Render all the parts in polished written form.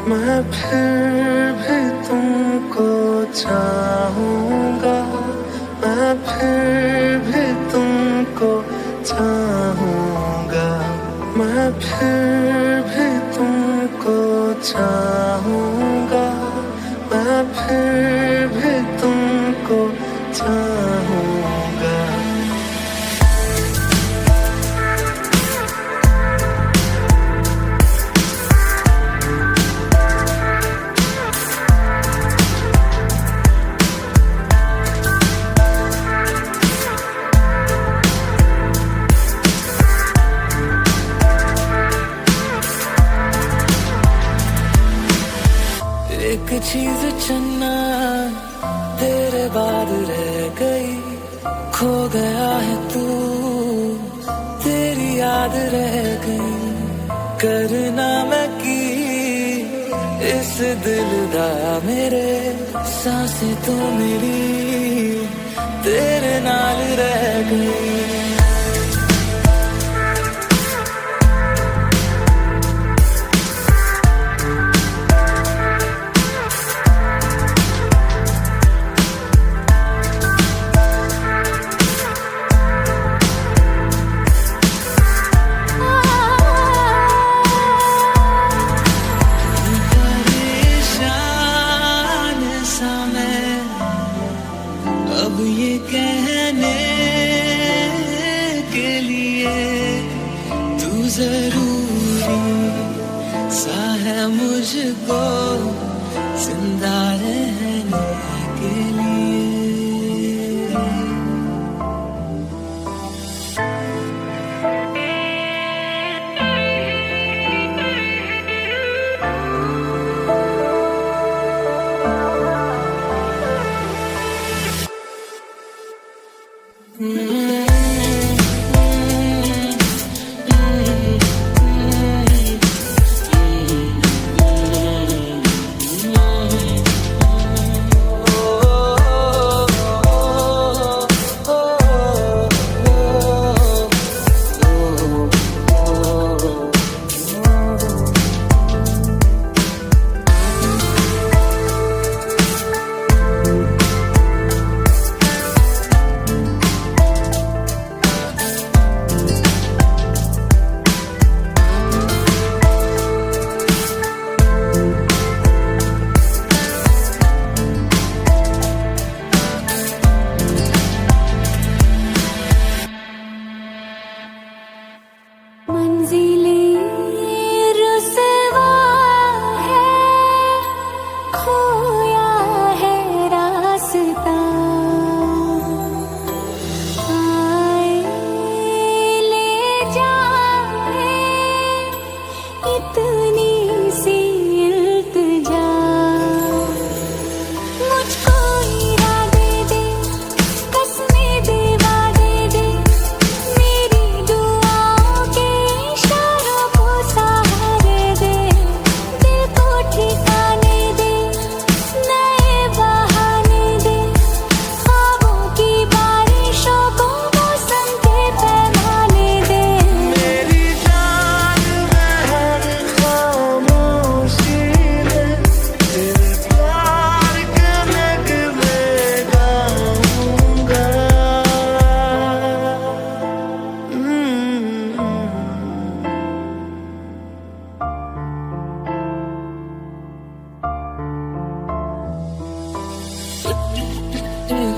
मैं फिर भी तुमको चाहूँगा, मैं फिर भी तुमको चाहूँगा, मैं फिर भी तुमको चाहूँगा, मैं फिर भी तुमको चाहूँगा। एक चीज चन्ना तेरे बाद रह गई, खो गया है तू, तेरी याद रह गई। करना मैं की इस दिल दा मेरे, सांसें तो मेरी तेरे नाल रह गई। अब ये कहने के लिए तू जरूरी सा है मुझको जिंदा रहने के लिए।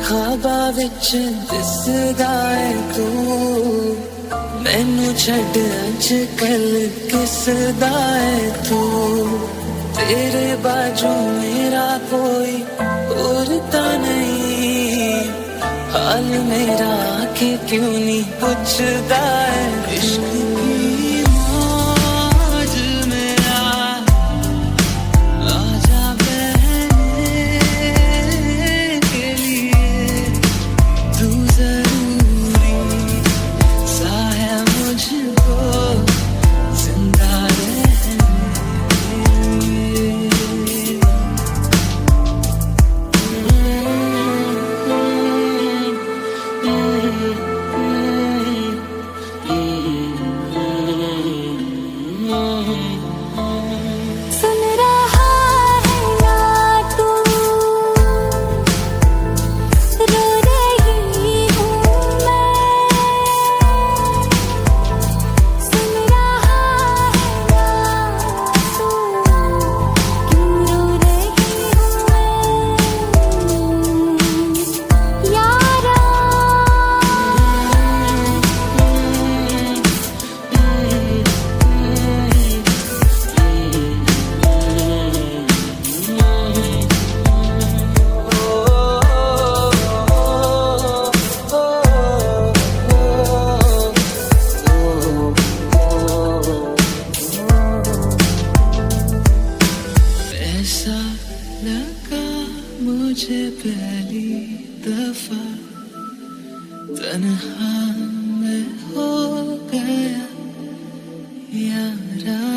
ख्वाबां विच दिसदा है तू, मैनू छड्ड अज कल किसदा है तू। तेरे बाजू मेरा कोई और ता नहीं, हाल मेरा आके क्यों नहीं पुछदा है। इश्क की मौज मेरा आजा बहने के लिए, तू जरूरी सा है मुझको जिंदा रहने के लिए। मुझे पहली दफा तन्हा मैं हो गया यारा।